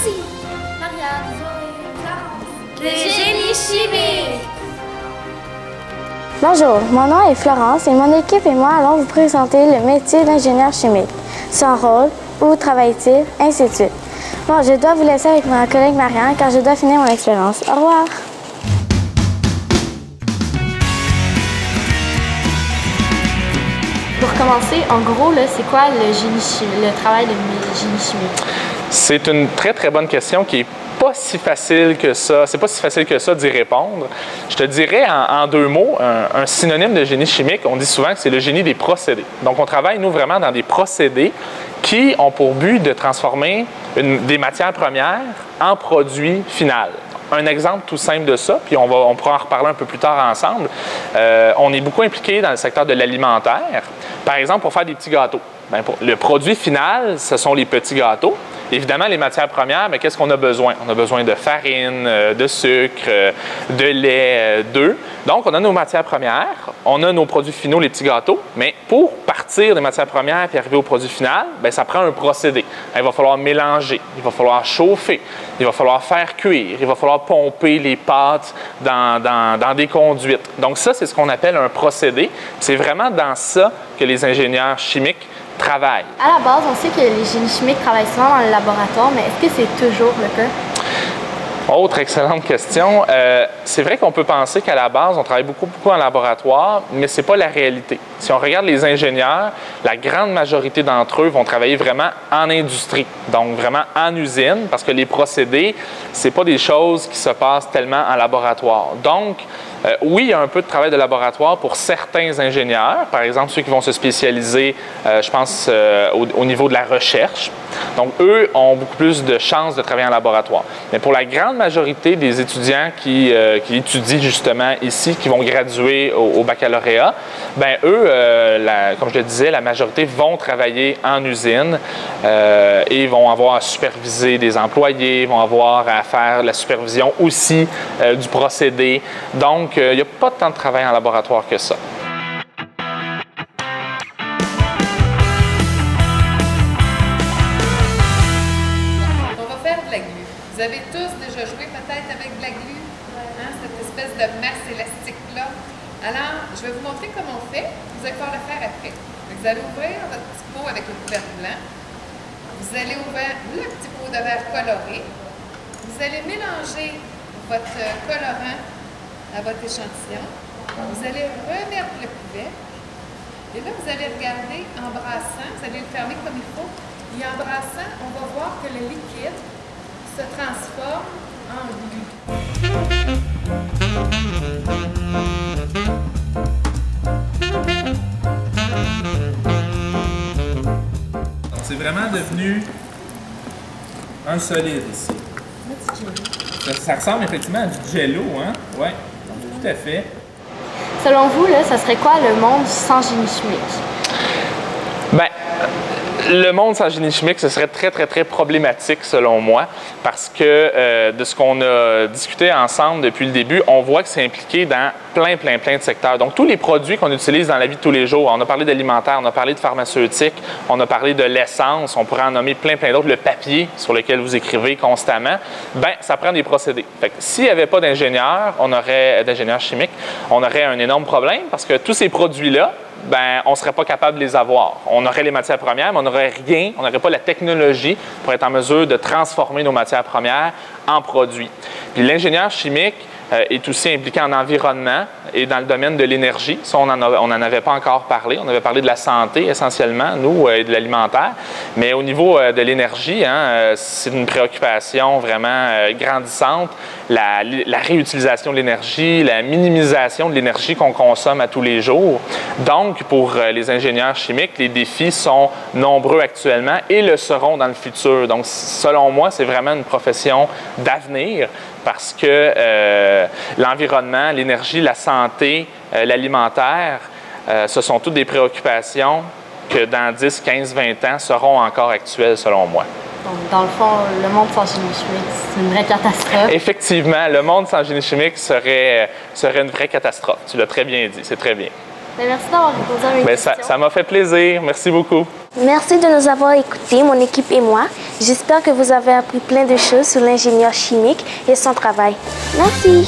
Merci. Marianne, Zoé, Florence. Le génie chimique. Bonjour, mon nom est Florence et mon équipe et moi allons vous présenter le métier d'ingénieur chimique. Son rôle, où travaille-t-il, ainsi de suite. Bon, je dois vous laisser avec ma collègue Marianne car je dois finir mon expérience. Au revoir. Pour commencer, en gros, c'est quoi le travail de génie chimique? C'est une très, très bonne question qui est pas si facile que ça. C'est pas si facile que ça d'y répondre. Je te dirais en deux mots, un synonyme de génie chimique, on dit souvent que c'est le génie des procédés. Donc, on travaille, nous, vraiment dans des procédés qui ont pour but de transformer des matières premières en produits finaux. Un exemple tout simple de ça, puis on pourra en reparler un peu plus tard ensemble. On est beaucoup impliqué dans le secteur de l'alimentaire. Par exemple, pour faire des petits gâteaux. Bien, le produit final, ce sont les petits gâteaux. Évidemment, les matières premières, mais qu'est-ce qu'on a besoin? On a besoin de farine, de sucre, de lait, d'œufs. Donc, on a nos matières premières, on a nos produits finaux, les petits gâteaux, mais pour partir des matières premières et arriver au produit final, bien, ça prend un procédé. Il va falloir mélanger, il va falloir chauffer, il va falloir faire cuire, il va falloir pomper les pâtes dans des conduites. Donc, ça, c'est ce qu'on appelle un procédé. C'est vraiment dans ça que les ingénieurs chimiques travaillent. À la base, on sait que les génies chimiques travaillent souvent dans le laboratoire, mais est-ce que c'est toujours le cas? Autre excellente question. C'est vrai qu'on peut penser qu'à la base, on travaille beaucoup en laboratoire, mais ce n'est pas la réalité. Si on regarde les ingénieurs, la grande majorité d'entre eux vont travailler vraiment en industrie, donc vraiment en usine, parce que les procédés, ce n'est pas des choses qui se passent tellement en laboratoire. Donc, oui, il y a un peu de travail de laboratoire pour certains ingénieurs, par exemple ceux qui vont se spécialiser, je pense, au niveau de la recherche. Donc, eux ont beaucoup plus de chances de travailler en laboratoire. Mais pour la grande majorité des étudiants qui étudient justement ici, qui vont graduer au baccalauréat, bien, eux, comme je le disais, la majorité vont travailler en usine et vont avoir à superviser des employés, vont avoir à faire la supervision aussi du procédé. Donc, il n'y a pas tant de travail en laboratoire que ça. On va faire de la glu. Vous avez tous déjà joué peut-être avec de la glu, hein, cette espèce de masse élastique-là. Alors, je vais vous montrer comment on fait. Vous allez pouvoir le faire après. Vous allez ouvrir votre petit pot avec le couvercle blanc. Vous allez ouvrir le petit pot de verre coloré. Vous allez mélanger votre colorant à votre échantillon. Vous allez remettre le couvercle. Et là, vous allez regarder en brassant. Vous allez le fermer comme il faut. Et en brassant, on va voir que le liquide se transforme en glu. C'est vraiment devenu un solide ici. Ça ressemble effectivement à du jello, hein? Oui, tout à fait. Selon vous, ça serait quoi le monde sans génie chimique? Bien, le monde sans génie chimique, ce serait très, très, très problématique selon moi parce que de ce qu'on a discuté ensemble depuis le début, on voit que c'est impliqué dans plein de secteurs. Donc, tous les produits qu'on utilise dans la vie de tous les jours, on a parlé d'alimentaire, on a parlé de pharmaceutique, on a parlé de l'essence, on pourrait en nommer plein d'autres, le papier sur lequel vous écrivez constamment, bien, ça prend des procédés. Fait que s'il n'y avait pas d'ingénieurs, d'ingénieurs chimiques, on aurait un énorme problème parce que tous ces produits-là, ben, on ne serait pas capable de les avoir. On aurait les matières premières, mais on n'aurait rien, on n'aurait pas la technologie pour être en mesure de transformer nos matières premières en produits. Puis l'ingénieur chimique est aussi impliqué en environnement et dans le domaine de l'énergie. Ça, on n'en avait pas encore parlé. On avait parlé de la santé essentiellement, nous, et de l'alimentaire. Mais au niveau de l'énergie, hein, c'est une préoccupation vraiment grandissante. La réutilisation de l'énergie, la minimisation de l'énergie qu'on consomme à tous les jours. Donc, pour les ingénieurs chimiques, les défis sont nombreux actuellement et le seront dans le futur. Donc, selon moi, c'est vraiment une profession d'avenir parce que l'environnement, l'énergie, la santé, l'alimentaire, ce sont toutes des préoccupations que dans 10, 15, 20 ans seront encore actuelles, selon moi. Donc, dans le fond, le monde sans génie chimique, c'est une vraie catastrophe. Effectivement, le monde sans génie chimique serait une vraie catastrophe. Tu l'as très bien dit, c'est très bien. Bien, merci d'avoir répondu à mes questions. Ça m'a fait plaisir. Merci beaucoup. Merci de nous avoir écoutés, mon équipe et moi. J'espère que vous avez appris plein de choses sur l'ingénieur chimique et son travail. Merci!